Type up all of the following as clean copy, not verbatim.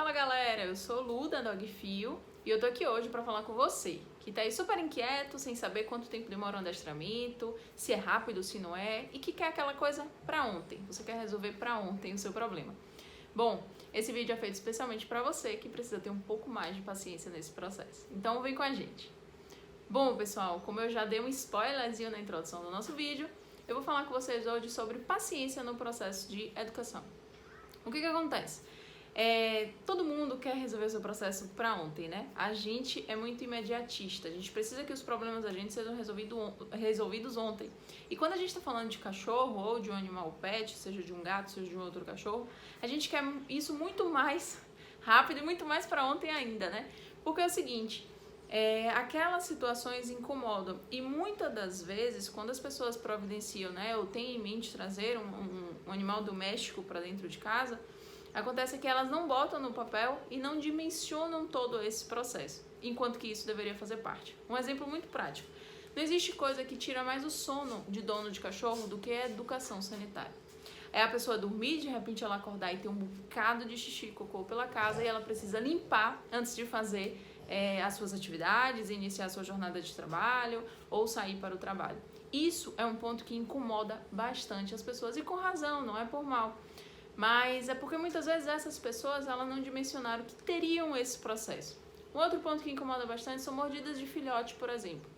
Fala galera, eu sou Lu da Dogfio e eu tô aqui hoje pra falar com você que tá aí super inquieto, sem saber quanto tempo demora um adestramento, se é rápido, se não é, e que quer aquela coisa pra ontem. Você quer resolver pra ontem o seu problema. Bom, esse vídeo é feito especialmente pra você que precisa ter um pouco mais de paciência nesse processo. Então vem com a gente. Bom, pessoal, como eu já dei um spoilerzinho na introdução do nosso vídeo, eu vou falar com vocês hoje sobre paciência no processo de educação. O que acontece? Todo mundo quer resolver o seu processo para ontem, né? A gente é muito imediatista, a gente precisa que os problemas da gente sejam resolvidos ontem. E quando a gente está falando de cachorro ou de um animal pet, seja de um gato, seja de um outro cachorro, a gente quer isso muito mais rápido e muito mais para ontem ainda, né? Porque é o seguinte, aquelas situações incomodam e muitas das vezes quando as pessoas providenciam, né, ou têm em mente trazer um animal doméstico para dentro de casa, acontece que elas não botam no papel e não dimensionam todo esse processo, enquanto que isso deveria fazer parte. Um exemplo muito prático. Não existe coisa que tira mais o sono de dono de cachorro do que a educação sanitária. É a pessoa dormir, de repente ela acordar e ter um bocado de xixi e cocô pela casa e ela precisa limpar antes de fazer as suas atividades, iniciar a sua jornada de trabalho ou sair para o trabalho. Isso é um ponto que incomoda bastante as pessoas e com razão, não é por mal. Mas é porque muitas vezes essas pessoas elas não dimensionaram que teriam esse processo. Um outro ponto que incomoda bastante são mordidas de filhote, por exemplo.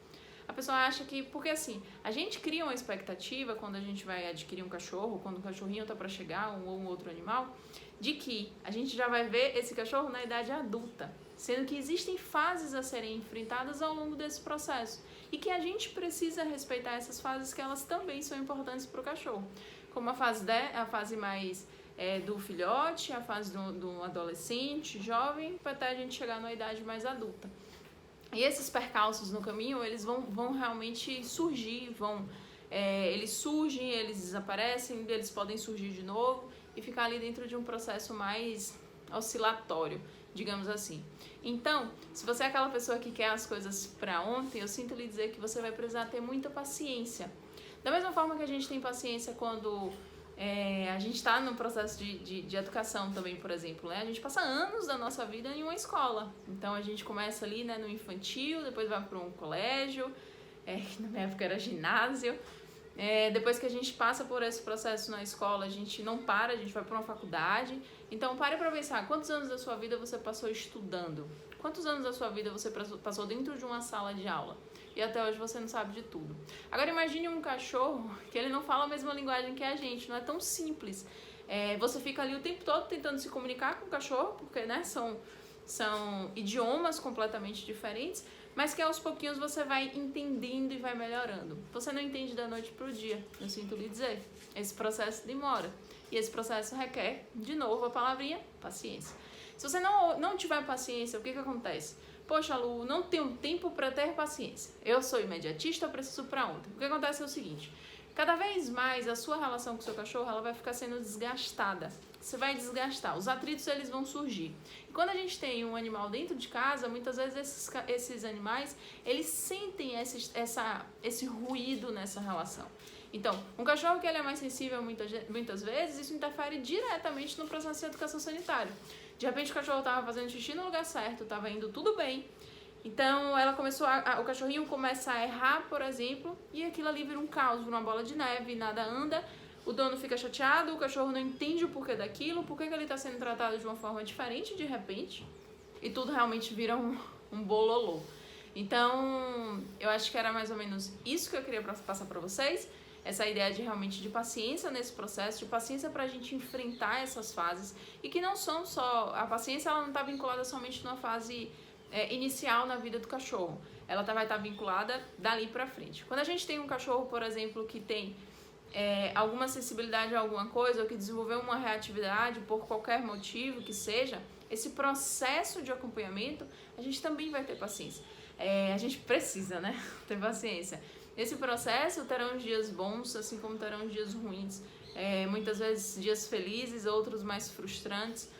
A pessoa acha que, porque assim, a gente cria uma expectativa quando a gente vai adquirir um cachorro, quando um cachorrinho tá para chegar, ou um outro animal, de que a gente já vai ver esse cachorro na idade adulta, sendo que existem fases a serem enfrentadas ao longo desse processo e que a gente precisa respeitar essas fases que elas também são importantes para o cachorro, como a fase mais do filhote, a fase do adolescente, jovem, até a gente chegar numa idade mais adulta. E esses percalços no caminho, eles vão realmente surgir, eles surgem, eles desaparecem, eles podem surgir de novo e ficar ali dentro de um processo mais oscilatório, digamos assim. Então, se você é aquela pessoa que quer as coisas para ontem, eu sinto lhe dizer que você vai precisar ter muita paciência. Da mesma forma que a gente tem paciência quando a gente está no processo de educação também, por exemplo, né? A gente passa anos da nossa vida em uma escola. Então a gente começa ali, né, no infantil, depois vai para um colégio, que na minha época era ginásio. Depois que a gente passa por esse processo na escola, a gente não para, a gente vai para uma faculdade. Então pare para pensar, quantos anos da sua vida você passou estudando? Quantos anos da sua vida você passou dentro de uma sala de aula? E até hoje você não sabe de tudo. Agora imagine um cachorro que ele não fala a mesma linguagem que a gente, não é tão simples. Você fica ali o tempo todo tentando se comunicar com o cachorro, porque né, são idiomas completamente diferentes, mas que aos pouquinhos você vai entendendo e vai melhorando. Você não entende da noite para o dia, eu sinto lhe dizer. Esse processo demora. E esse processo requer, de novo, a palavrinha, paciência. Se você não tiver paciência, o que acontece? Poxa, Lu, não tenho tempo para ter paciência. Eu sou imediatista, eu preciso para ontem. O que acontece é o seguinte, cada vez mais a sua relação com o seu cachorro ela vai ficar sendo desgastada. Você vai desgastar, os atritos eles vão surgir. E quando a gente tem um animal dentro de casa, muitas vezes esses animais, eles sentem esse ruído nessa relação. Então, um cachorro que ele é mais sensível muitas vezes, isso interfere diretamente no processo de educação sanitária. De repente o cachorro estava fazendo xixi no lugar certo, estava indo tudo bem. Então ela o cachorrinho começa a errar, por exemplo, e aquilo ali vira um caos, vira uma bola de neve, nada anda, o dono fica chateado, o cachorro não entende o porquê daquilo, por que ele está sendo tratado de uma forma diferente de repente, e tudo realmente vira um bololô. Então, eu acho que era mais ou menos isso que eu queria passar para vocês, essa ideia de realmente de paciência nesse processo, de paciência para a gente enfrentar essas fases, e que não são só, a paciência ela não está vinculada somente numa fase inicial na vida do cachorro, ela vai estar vinculada dali para frente. Quando a gente tem um cachorro, por exemplo, que tem alguma sensibilidade a alguma coisa, ou que desenvolveu uma reatividade por qualquer motivo que seja, esse processo de acompanhamento, a gente também vai ter paciência. A gente precisa, né, ter paciência. Nesse processo terão dias bons, assim como terão dias ruins, muitas vezes dias felizes, outros mais frustrantes.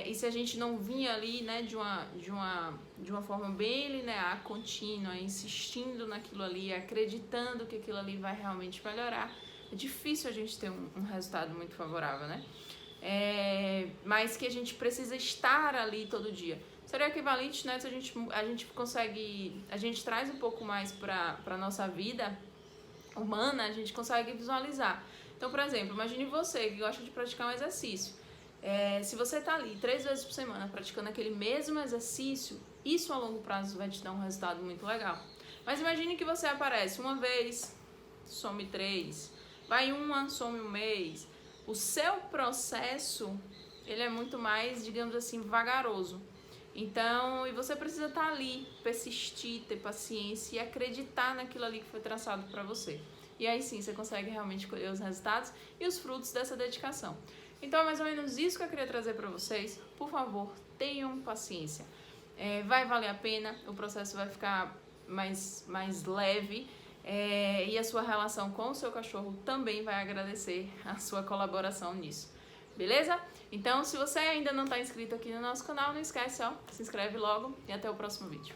E se a gente não vinha ali, né, de uma forma bem linear, contínua, insistindo naquilo ali, acreditando que aquilo ali vai realmente melhorar, é difícil a gente ter um resultado muito favorável, né? mas que a gente precisa estar ali todo dia. Seria equivalente, né, se a gente traz um pouco mais para a nossa vida humana, a gente consegue visualizar. Então, por exemplo, imagine você que gosta de praticar um exercício. Se você está ali 3 vezes por semana praticando aquele mesmo exercício, isso a longo prazo vai te dar um resultado muito legal. Mas imagine que você aparece uma vez, some 3, vai uma, some um mês. O seu processo, ele é muito mais, digamos assim, vagaroso. Então, e você precisa estar ali, persistir, ter paciência e acreditar naquilo ali que foi traçado para você. E aí sim, você consegue realmente colher os resultados e os frutos dessa dedicação. Então, é mais ou menos isso que eu queria trazer para vocês. Por favor, tenham paciência. Vai valer a pena, o processo vai ficar mais leve e a sua relação com o seu cachorro também vai agradecer a sua colaboração nisso. Beleza? Então, se você ainda não está inscrito aqui no nosso canal, não esquece, se inscreve logo e até o próximo vídeo.